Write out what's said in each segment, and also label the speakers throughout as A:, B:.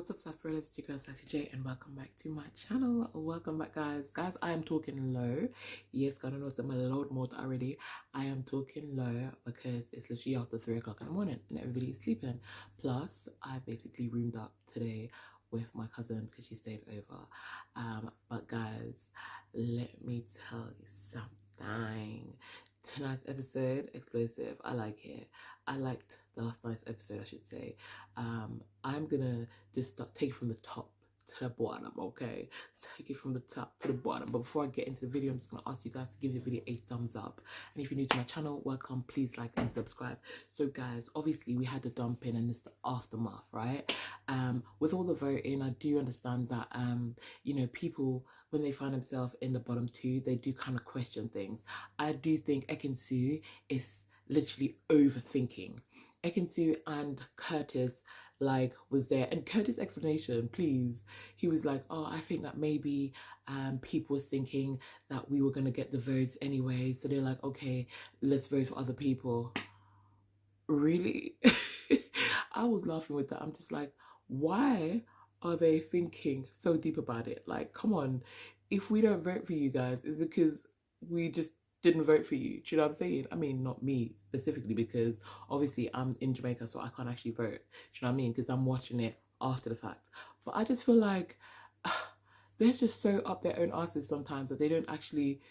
A: What's up, sarsaparillas? It's your girl Sassy J, and welcome back to my channel. Welcome back, guys. I am talking low. Yes, God knows I'm a load mode already. I am talking low because it's literally after 3 o'clock in the morning and everybody's sleeping. Plus, I basically roomed up today with my cousin because she stayed over. But guys, let me tell you something. Tonight's episode, explosive. I like it. I liked last night's episode, I should say. I'm gonna just take it from the top to the bottom, okay? Take it from the top to the bottom. But before I get into the video, I'm just gonna ask you guys to give the video a thumbs up. And if you're new to my channel, welcome. Please like and subscribe. So guys, obviously we had the dumping and it's the aftermath, right? With all the voting, I do understand that you know, people, when they find themselves in the bottom two, they do kind of question things. I do think Ekin-Su is literally overthinking. Ekin-Su and Curtis was there, and Curtis' explanation, please, he was like, oh, I think that maybe people was thinking that we were gonna get the votes anyway, so they're like, okay, let's vote for other people. Really? I was laughing with that. I'm just like, why are they thinking so deep about it? Like, come on, if we don't vote for you guys, it's because we just didn't vote for you. Do you know what I'm saying? I mean, not me specifically, because obviously I'm in Jamaica, so I can't actually vote. Do you know what I mean? Because I'm watching it after the fact. But I just feel like they're just so up their own asses sometimes that they don't actually,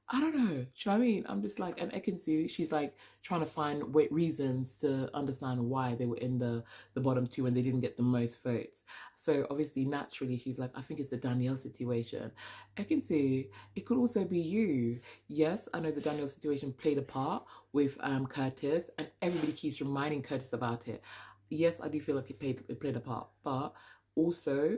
A: I don't know. Do you know what I mean? I'm just like, and Ekin-Su, she's like trying to find reasons to understand why they were in the bottom two when they didn't get the most votes. So obviously, naturally, she's like, I think it's the Danielle situation. Ekin-Su, it could also be you. Yes, I know the Danielle situation played a part with Curtis, and everybody keeps reminding Curtis about it. Yes, I do feel like it played a part, but also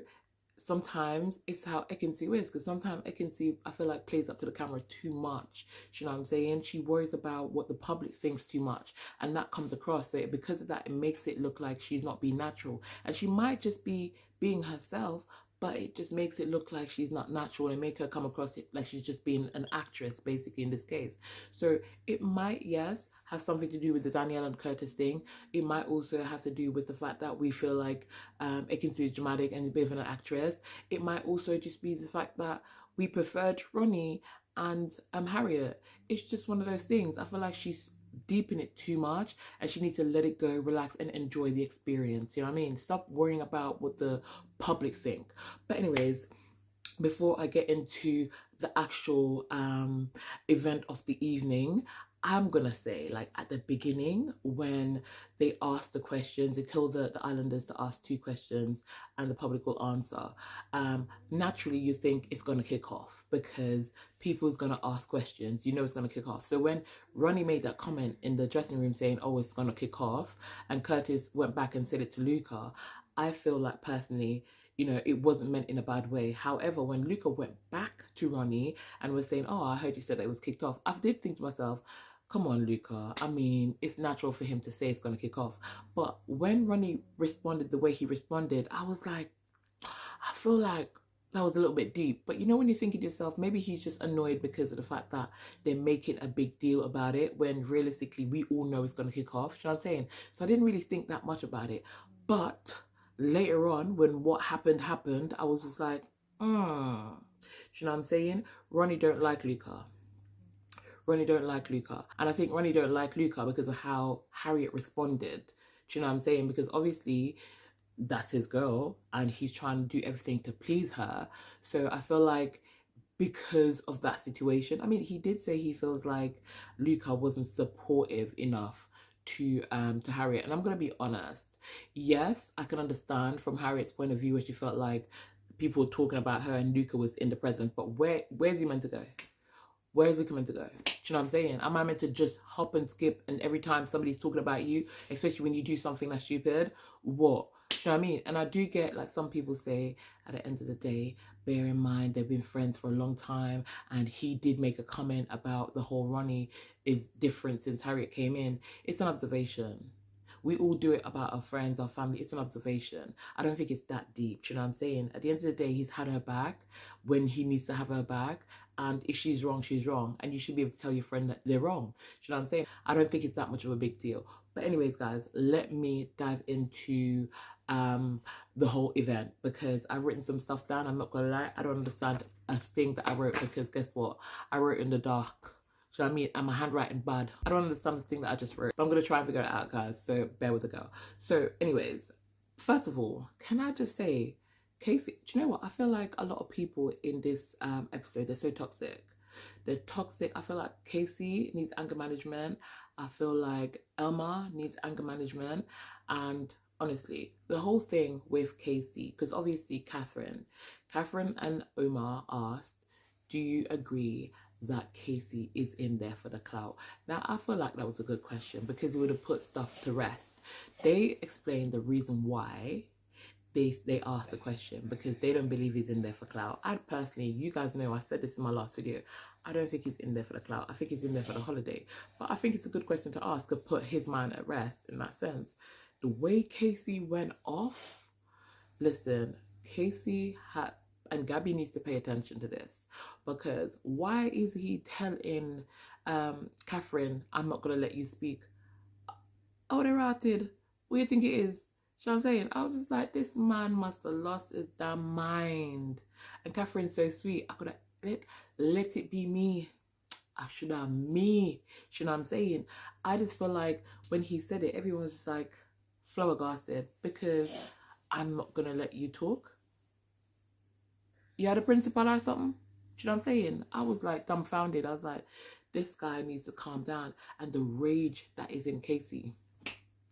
A: sometimes it's how Ekin-Su is, because sometimes Ekin-Su, I feel like, plays up to the camera too much. You know what I'm saying? She worries about what the public thinks too much, and that comes across. So because of that, it makes it look like she's not being natural, and she might just be being herself, but it just makes it look like she's not natural and make her come across it like she's just being an actress, basically, in this case. So it might, yes, have something to do with the Danielle and Curtis thing. It might also have to do with the fact that we feel like Ekin-Su is dramatic and a bit of an actress. It might also just be the fact that we preferred Ronnie and Harriet. It's just one of those things. I feel like she's deep in it too much, and she needs to let it go, relax, and enjoy the experience. You know what I mean? Stop worrying about what the public think. But anyways, before I get into the actual event of the evening, I'm gonna say, like, at the beginning, when they asked the questions, they told the islanders to ask 2 questions and the public will answer. Naturally, you think it's gonna kick off because people's gonna ask questions. You know it's gonna kick off. So when Ronnie made that comment in the dressing room saying, oh, it's gonna kick off, and Curtis went back and said it to Luca, I feel like, personally, you know, it wasn't meant in a bad way. However, when Luca went back to Ronnie and was saying, oh, I heard you said that it was kicked off, I did think to myself, come on, Luca. I mean, it's natural for him to say it's going to kick off. But when Ronnie responded the way he responded, I was like, I feel like that was a little bit deep. But you know, when you're thinking to yourself, maybe he's just annoyed because of the fact that they're making a big deal about it when realistically we all know it's going to kick off. You know what I'm saying? So I didn't really think that much about it. But later on, when what happened, I was just like, you know what I'm saying? Ronnie don't like Luca. Ronnie don't like Luca. And I think Ronnie don't like Luca because of how Harriet responded. Do you know what I'm saying? Because obviously that's his girl and he's trying to do everything to please her. So I feel like because of that situation, I mean, he did say he feels like Luca wasn't supportive enough to Harriet. And I'm going to be honest. Yes, I can understand from Harriet's point of view where she felt like people were talking about her and Luca was in the present. But where's he meant to go? Where's Luca meant to go? Do you know what I'm saying? Am I meant to just hop and skip and every time somebody's talking about you, especially when you do something that's stupid, what? Do you know what I mean? And I do get, like, some people say at the end of the day, bear in mind they've been friends for a long time, and he did make a comment about the whole Ronnie is different since Harriet came in. It's an observation. We all do it about our friends, our family. It's an observation. I don't think it's that deep. Do you know what I'm saying? At the end of the day, he's had her back when he needs to have her back. And if she's wrong, she's wrong. And you should be able to tell your friend that they're wrong. Do you know what I'm saying? I don't think it's that much of a big deal. But anyways, guys, let me dive into the whole event, because I've written some stuff down. I'm not gonna lie, I don't understand a thing that I wrote, because guess what? I wrote in the dark. So I mean, and my handwriting bad. I don't understand the thing that I just wrote. But I'm gonna try and figure it out, guys. So bear with the girl. So, anyways, first of all, can I just say, Casey, do you know what? I feel like a lot of people in this episode, they're so toxic. They're toxic. I feel like Casey needs anger management. I feel like Elma needs anger management. And honestly, the whole thing with Casey, because obviously Catherine and Omar asked, do you agree that Casey is in there for the clout? Now, I feel like that was a good question, because it would have put stuff to rest. They explained the reason why they asked the question, because they don't believe he's in there for clout. I personally, you guys know, I said this in my last video, I don't think he's in there for the clout. I think he's in there for the holiday. But I think it's a good question to ask to put his mind at rest in that sense. The way Casey went off, listen, Casey had, and Gabby needs to pay attention to this, because why is he telling Catherine, I'm not going to let you speak? Oh, they're routed. What do you think it is? You know what I'm saying? I was just like, this man must have lost his damn mind. And Catherine's so sweet. I could have let it be me. I should have me. You know what I'm saying? I just feel like when he said it, everyone was just like flabbergasted, because I'm not going to let you talk. You had a principal or something? Do you know what I'm saying? I was like dumbfounded. I was like, this guy needs to calm down. And the rage that is in Casey,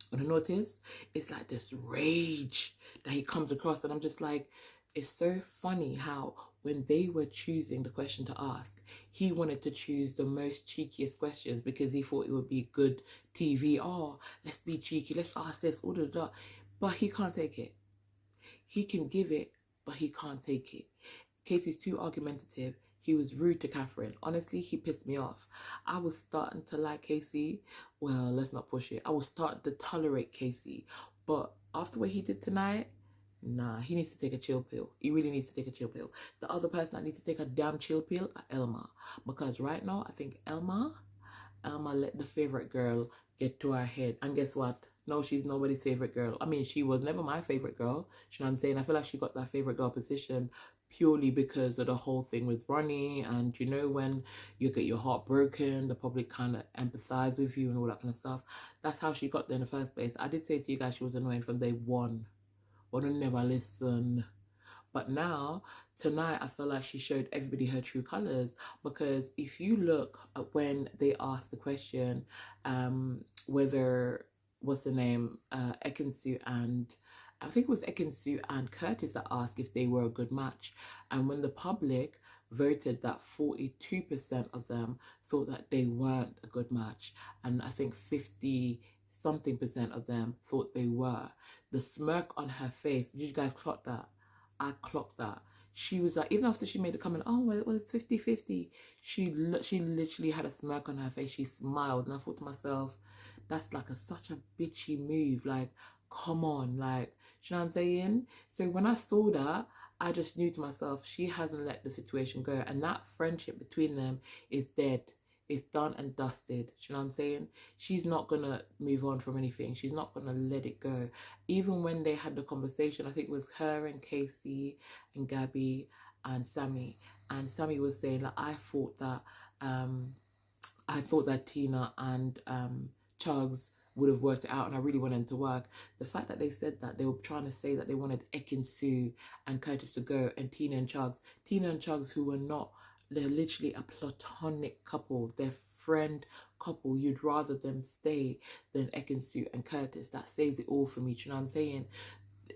A: when I notice, it's like this rage that he comes across. And I'm just like, it's so funny how when they were choosing the question to ask, he wanted to choose the most cheekiest questions, because he thought it would be good TV. Oh, let's be cheeky. Let's ask this. All that. But he can't take it. He can give it, but he can't take it. Casey's too argumentative. He was rude to Catherine. Honestly, he pissed me off. I was starting to like Casey. Well, let's not push it. I was starting to tolerate Casey. But after what he did tonight, nah, he needs to take a chill pill. He really needs to take a chill pill. The other person that needs to take a damn chill pill are Elma. Because right now, I think Elma let the favorite girl get to her head. And guess what? No, she's nobody's favorite girl. I mean, she was never my favorite girl. You know what I'm saying? I feel like she got that favorite girl position purely because of the whole thing with Ronnie. And you know, when you get your heart broken, the public kind of empathize with you and all that kind of stuff. That's how she got there in the first place. I did say to you guys she was annoying from day one. But I never listen. But now, tonight, I feel like she showed everybody her true colors. Because if you look at when they asked the question, whether, what's the name, Ekansu and, I think it was Ekansu and Curtis that asked if they were a good match. And when the public voted that 42% of them thought that they weren't a good match. And I think 50-something% of them thought they were. The smirk on her face, did you guys clock that? I clocked that. She was like, even after she made the comment, oh, well, it was 50-50, she literally had a smirk on her face. She smiled, and I thought to myself, that's like such a bitchy move. Like, come on, like, you know what I'm saying? So when I saw that, I just knew to myself, she hasn't let the situation go, and that friendship between them is dead. It's done and dusted. You know what I'm saying? She's not gonna move on from anything. She's not gonna let it go. Even when they had the conversation, I think it was her and Casey and Gabby and Sammy. And Sammy was saying, like, I thought that Tina and Chugs would have worked it out, and I really wanted them to work. The fact that they said that, they were trying to say that they wanted Ekansu and Curtis to go, and Tina and Chugs, who were not, they're literally a platonic couple. They're friend couple. You'd rather them stay than Ekansu and Curtis. That says it all for me. Do you know what I'm saying?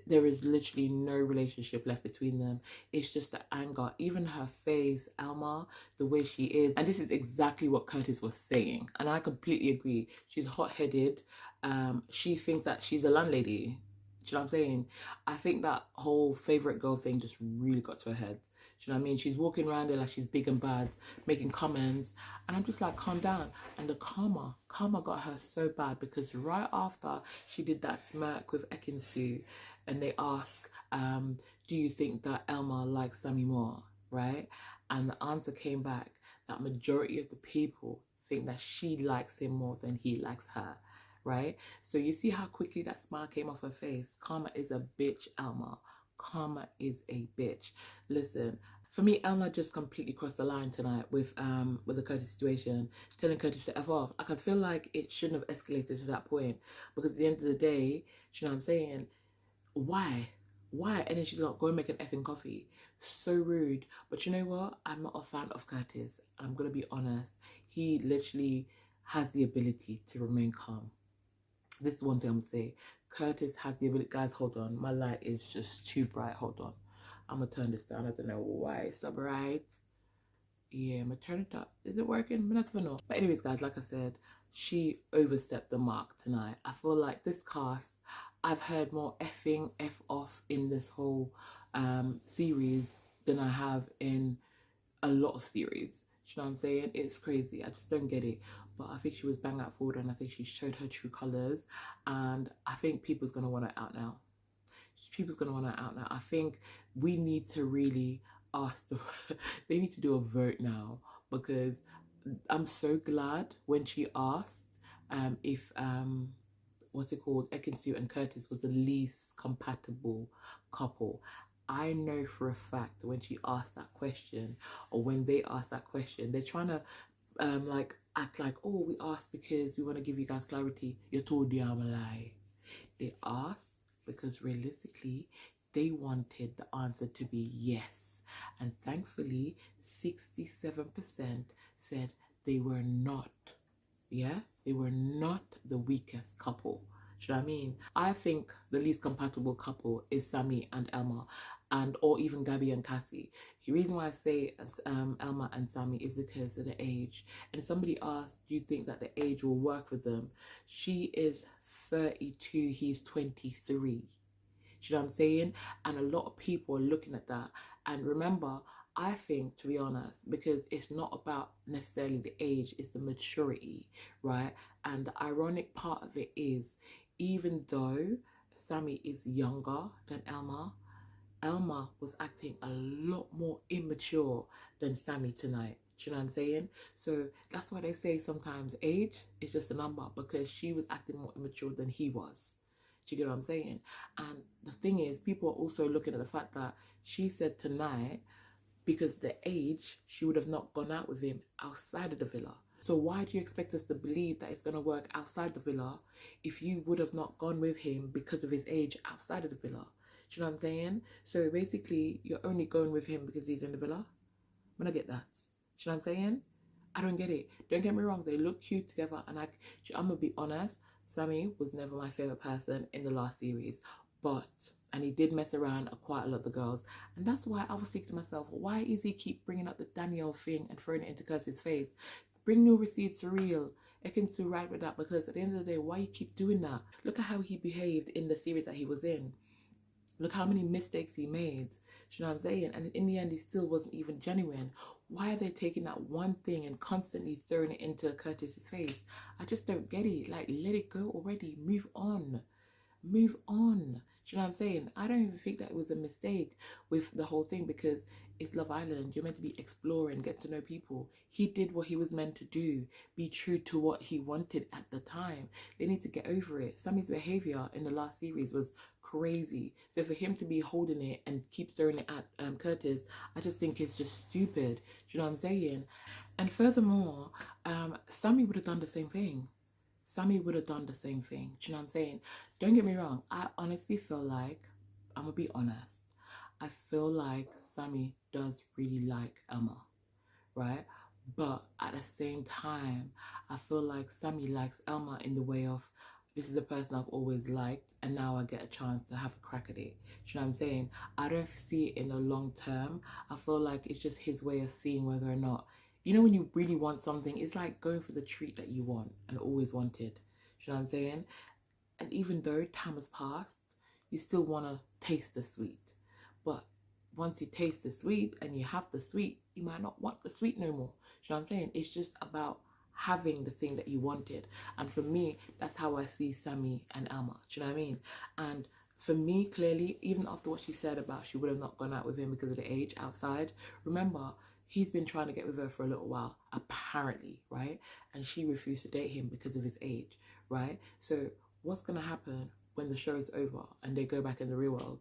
A: There is literally no relationship left between them. It's just the anger. Even her face, Elma, the way she is. And this is exactly what Curtis was saying. And I completely agree. She's hot-headed. She thinks that she's a landlady. Do you know what I'm saying? I think that whole favorite girl thing just really got to her head. Do you know what I mean? She's walking around there like she's big and bad, making comments. And I'm just like, calm down. And the karma got her so bad, because right after she did that smirk with Ekansu, and they ask, do you think that Elma likes Sammy more, right? And the answer came back that majority of the people think that she likes him more than he likes her, right? So you see how quickly that smile came off her face. Karma is a bitch, Elma. Karma is a bitch. Listen, for me, Elma just completely crossed the line tonight with the Curtis situation, telling Curtis to F off. I can feel like it shouldn't have escalated to that point, because at the end of the day, you know what I'm saying? Why? Why? And then she's like, go and make an effing coffee. So rude. But you know what? I'm not a fan of Curtis. I'm gonna be honest. He literally has the ability to remain calm. This is one thing I'm gonna say. Curtis has the ability. Guys, hold on. My light is just too bright. Hold on. I'm gonna turn this down. I don't know why it's so bright. Yeah, I'm gonna turn it up. Is it working? I'm not know. But anyways, guys, like I said, she overstepped the mark tonight. I feel like this cast, I've heard more effing F off in this whole series than I have in a lot of series. You know what I'm saying? It's crazy. I just don't get it. But I think she was bang out forward, and I think she showed her true colours. And I think people's gonna want her out now. People's gonna want her out now. I think we need to really ask they need to do a vote now, because I'm so glad when she asked if what's it called, Ekinsu and Curtis was the least compatible couple. I know for a fact that when she asked that question, or when they asked that question, they're trying to like act like, oh, we asked because we want to give you guys clarity. You told them a lie. They asked because realistically they wanted the answer to be yes, and thankfully 67% said they were not. Yeah, they were not the weakest couple. Do you know what I mean? I think the least compatible couple is Sammy and Elma, and or even Gabby and Cassie. The reason why I say Elma and Sammy is because of the age. And somebody asked, do you think that the age will work with them? She is 32, he's 23. Do you know what I'm saying? And a lot of people are looking at that. And remember, I think, to be honest, because it's not about necessarily the age, it's the maturity, right? And the ironic part of it is, even though Sammy is younger than Elma, Elma was acting a lot more immature than Sammy tonight. Do you know what I'm saying? So that's why they say sometimes age is just a number, because she was acting more immature than he was. Do you get what I'm saying? And the thing is, people are also looking at the fact that she said tonight, because the age, she would have not gone out with him outside of the villa. So why do you expect us to believe that it's going to work outside the villa if you would have not gone with him because of his age outside of the villa? Do you know what I'm saying? So basically, you're only going with him because he's in the villa. I'm going to get that. Do you know what I'm saying? I don't get it. Don't get me wrong. They look cute together. And I'm going to be honest, Sammy was never my favourite person in the last series. And he did mess around quite a lot of the girls. And that's why I was thinking to myself, why is he keep bringing up the Danielle thing and throwing it into Curtis' face? Bring new receipts real. Ekinsu right with that, because at the end of the day, why you keep doing that? Look at how he behaved in the series that he was in. Look how many mistakes he made. Do you know what I'm saying? And in the end, he still wasn't even genuine. Why are they taking that one thing and constantly throwing it into Curtis's face? I just don't get it. Like, let it go already. Move on. Move on. Do you know what I'm saying? I don't even think that it was a mistake with the whole thing, because it's Love Island. You're meant to be exploring, get to know people. He did what he was meant to do. Be true to what he wanted at the time. They need to get over it. Sammy's behavior in the last series was crazy. So for him to be holding it and keep throwing it at Curtis, I just think it's just stupid. Do you know what I'm saying? And furthermore, Sammy would have done the same thing. Sammy would have done the same thing. Do you know what I'm saying? Don't get me wrong. I honestly feel like, I'm going to be honest, I feel like Sammy does really like Elma, right? But at the same time, I feel like Sammy likes Elma in the way of, this is a person I've always liked, and now I get a chance to have a crack at it. Do you know what I'm saying? I don't see it in the long term. I feel like it's just his way of seeing whether or not, you know, when you really want something, it's like going for the treat that you want and always wanted. Do you know what I'm saying? And even though time has passed, you still want to taste the sweet. But once you taste the sweet and you have the sweet, you might not want the sweet no more. Do you know what I'm saying? It's just about having the thing that you wanted. And for me, that's how I see Sammy and Elma. Do you know what I mean? And for me, clearly, even after what she said about she would have not gone out with him because of the age outside, remember, he's been trying to get with her for a little while, apparently, right? And she refused to date him because of his age. right? So what's going to happen when the show is over and they go back in the real world?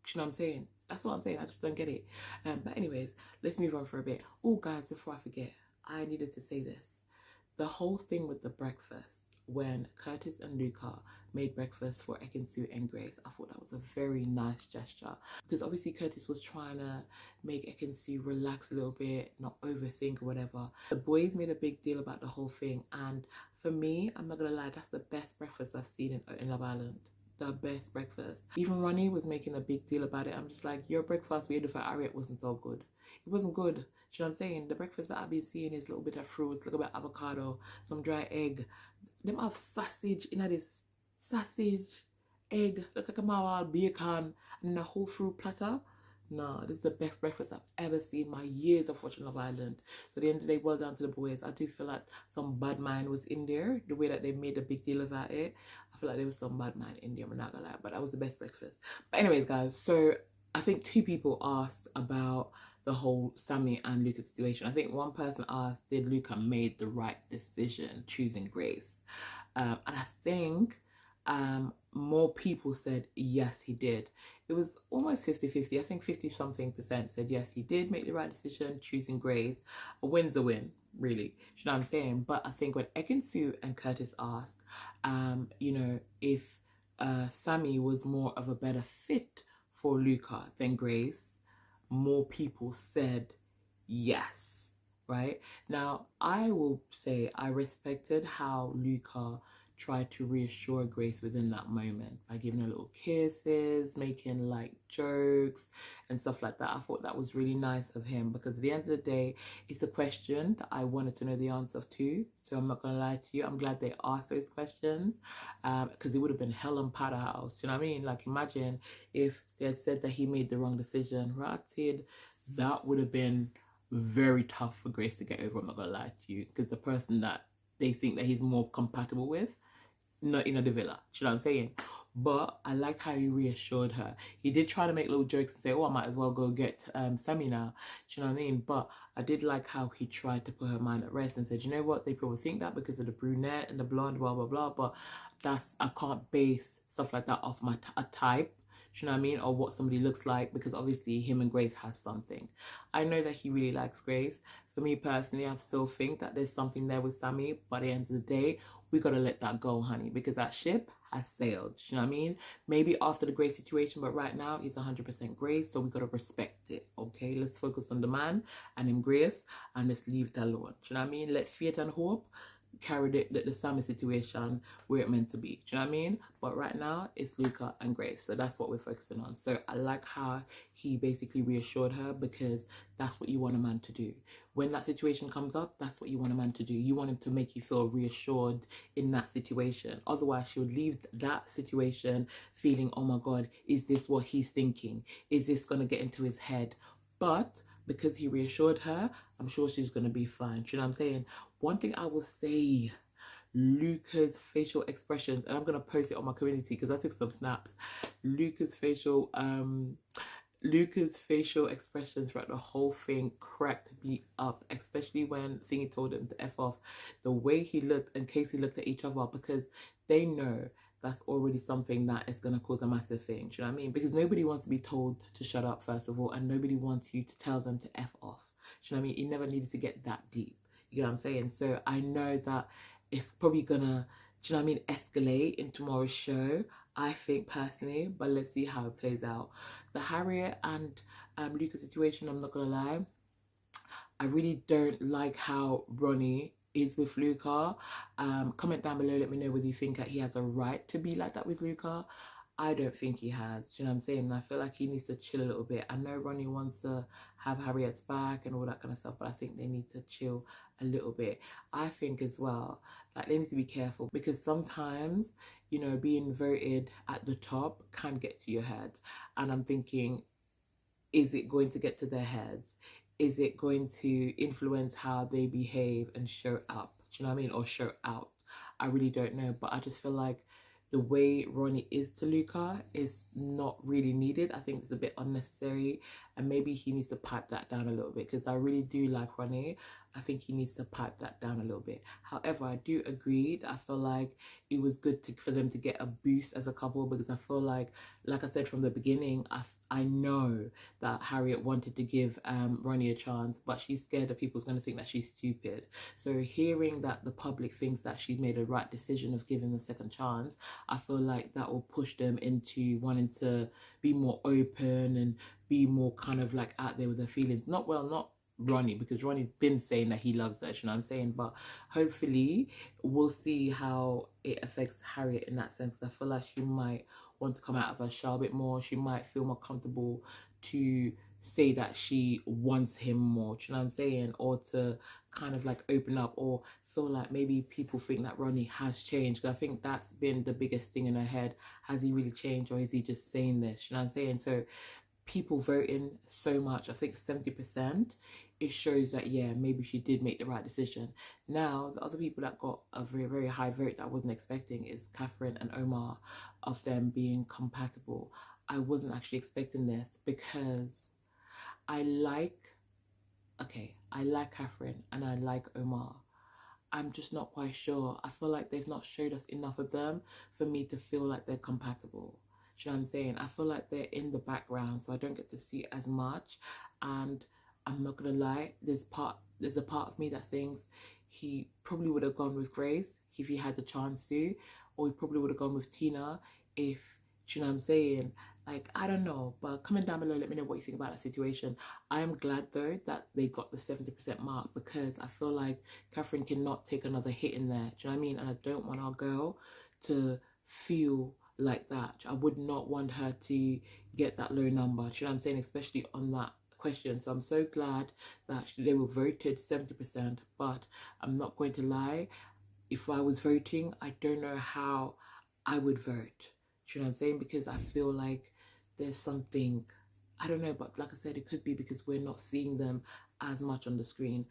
A: Do you know what I'm saying? That's what I'm saying. I just don't get it. But anyways, let's move on for a bit. Oh, guys, before I forget, I needed to say this. The whole thing with the breakfast, when Curtis and Luca made breakfast for Ekin-Su and Grace, I thought that was a very nice gesture, because obviously Curtis was trying to make Ekin-Su relax a little bit, not overthink or whatever. The boys made a big deal about the whole thing, and for me, I'm not gonna lie, that's the best breakfast I've seen in Love Island. The best breakfast. Even Ronnie was making a big deal about it. I'm just like, your breakfast we had for Ariette wasn't so good. It wasn't good. Do you know what I'm saying? The breakfast that I've been seeing is a little bit of fruits, a little bit of avocado, some dry egg. Them have sausage in this. Sausage, egg, look like a mawal, bacon, and a whole fruit platter. No, this is the best breakfast I've ever seen in my years of watching Love Island. So at the end of the day, well done to the boys. I do feel like some bad mind was in there, the way that they made a big deal about it. I feel like there was some bad mind in there, I'm not gonna lie, but that was the best breakfast. But anyways, guys, so I think 2 people asked about the whole Sammy and Luca situation. I think one person asked, did Luca made the right decision choosing Grace? And I think more people said yes, he did. It was almost 50-50. I think 50-something% said yes, he did make the right decision choosing Grace. A win's a win, really. You know what I'm saying? But I think when Ekin-Su and Curtis asked, you know, if Sammy was more of a better fit for Luca than Grace, more people said yes, right? Now, I will say I respected how Luca tried to reassure Grace within that moment by giving her little kisses, making like jokes and stuff like that. I thought that was really nice of him, because at the end of the day, it's a question that I wanted to know the answer to. So I'm not gonna lie to you, I'm glad they asked those questions, because it would have been hell on Powder House. You know what I mean? Like, imagine if they had said that he made the wrong decision, right? That would have been very tough for Grace to get over. I'm not gonna lie to you, because the person that they think that he's more compatible with, not in the villa. Do you know what I'm saying? But I liked how he reassured her. He did try to make little jokes and say, oh, I might as well go get Sammy now. Do you know what I mean? But I did like how he tried to put her mind at rest and said, you know what? They probably think that because of the brunette and the blonde, blah, blah, blah. But I can't base stuff like that off a type. Do you know what I mean? Or what somebody looks like, because obviously him and Grace has something. I know that he really likes Grace. For me personally, I still think that there's something there with Sammy, but at the end of the day, we got to let that go, honey, because that ship has sailed. Do you know what I mean? Maybe after the Grace situation, but right now he's 100% Grace, so we got to respect it, okay? Let's focus on the man and him Grace, and let's leave it alone. Do you know what I mean? Let faith and hope carried it, the Sammy situation where it meant to be. Do you know what I mean? But right now it's Luca and Grace, so that's what we're focusing on. So I like how he basically reassured her, because that's what you want a man to do. When that situation comes up, that's what you want a man to do. You want him to make you feel reassured in that situation. Otherwise, she would leave that situation feeling, oh my God, is this what he's thinking? Is this gonna get into his head? But because he reassured her, I'm sure she's going to be fine. Do you know what I'm saying? One thing I will say, Luca's facial expressions, and I'm going to post it on my community because I took some snaps. Luca's facial expressions throughout the whole thing cracked me up, especially when Thingy told him to F off. The way he looked and Casey looked at each other, because they know that's already something that is going to cause a massive thing. Do you know what I mean? Because nobody wants to be told to shut up, first of all, and nobody wants you to tell them to F off. Do you know what I mean? It never needed to get that deep. You know what I'm saying? So I know that it's probably going to, do you know what I mean, escalate in tomorrow's show, I think personally, but let's see how it plays out. The Harriet and Luca situation, I'm not going to lie, I really don't like how Ronnie is with Luca. Comment down below, let me know whether you think that he has a right to be like that with Luca. I don't think he has. Do you know what I'm saying? And I feel like he needs to chill a little bit. I know Ronnie wants to have Harriet's back and all that kind of stuff, but I think they need to chill a little bit. I think as well, like, they need to be careful, because sometimes, you know, being voted at the top can get to your head. And I'm thinking, is it going to get to their heads? Is it going to influence how they behave and show up? Do you know what I mean? Or show out? I really don't know. But I just feel like the way Ronnie is to Luca is not really needed. I think it's a bit unnecessary, and maybe he needs to pipe that down a little bit, because I really do like Ronnie. I think he needs to pipe that down a little bit. However, I do agree that I feel like it was good for them to get a boost as a couple, because I feel like I said from the beginning, I know that Harriet wanted to give Ronnie a chance, but she's scared that people's going to think that she's stupid. So hearing that the public thinks that she made a right decision of giving a second chance, I feel like that will push them into wanting to be more open and be more kind of like out there with their feelings. Not Ronnie, because Ronnie's been saying that he loves her, you know what I'm saying? But hopefully we'll see how it affects Harriet in that sense. I feel like she might want to come out of her shell a bit more. She might feel more comfortable to say that she wants him more, you know what I'm saying? Or to kind of like open up, or feel like maybe people think that Ronnie has changed. Because I think that's been the biggest thing in her head. Has he really changed, or is he just saying this, you know what I'm saying? So people voting so much, I think 70%, it shows that, yeah, maybe she did make the right decision. Now, the other people that got a very, very high vote that I wasn't expecting is Catherine and Omar, of them being compatible. I wasn't actually expecting this, because I like Catherine and I like Omar. I'm just not quite sure. I feel like they've not showed us enough of them for me to feel like they're compatible. Do you know what I'm saying? I feel like they're in the background, so I don't get to see as much. And I'm not gonna lie, there's a part of me that thinks he probably would have gone with Grace if he had the chance to, or he probably would have gone with Tina if, do you know what I'm saying? Like, I don't know, but comment down below, let me know what you think about that situation. I am glad though that they got the 70% mark, because I feel like Catherine cannot take another hit in there. Do you know what I mean? And I don't want our girl to feel like that. I would not want her to get that low number. Do you know what I'm saying? Especially on that question. So I'm so glad that they were voted 70%, but I'm not going to lie, if I was voting, I don't know how I would vote. Do you know what I'm saying? Because I feel like there's something, I don't know, but like I said, it could be because we're not seeing them as much on the screen.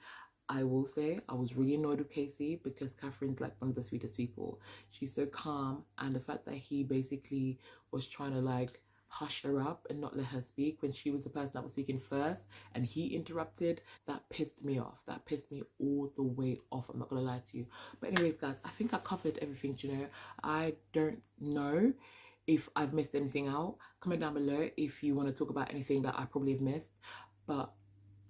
A: I will say I was really annoyed with Casey, because Catherine's like one of the sweetest people. She's so calm, and the fact that he basically was trying to like hush her up and not let her speak when she was the person that was speaking first, and he interrupted, that pissed me off. That pissed me all the way off, I'm not gonna lie to you. But anyways, guys, I think I covered everything, you know. I don't know if I've missed anything out. Comment down below if you want to talk about anything that I probably have missed, but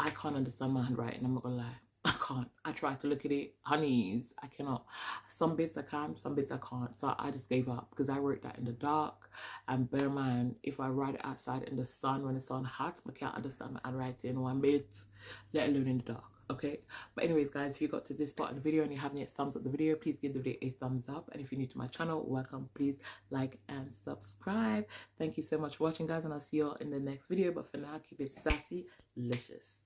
A: I can't understand my handwriting, I'm not gonna lie. I can't. I tried to look at it, honeys, I cannot. Some bits I can, some bits I can't. So I just gave up, because I wrote that in the dark. And bear in mind, if I write it outside in the sun when it's on hot, I can't understand my handwriting one bit, let alone in the dark. Okay, but anyways, guys, if you got to this part of the video and you haven't yet thumbs up the video, please give the video a thumbs up. And if you're new to my channel, welcome. Please like and subscribe. Thank you so much for watching, guys, and I'll see you all in the next video. But for now, keep it sassy, delicious.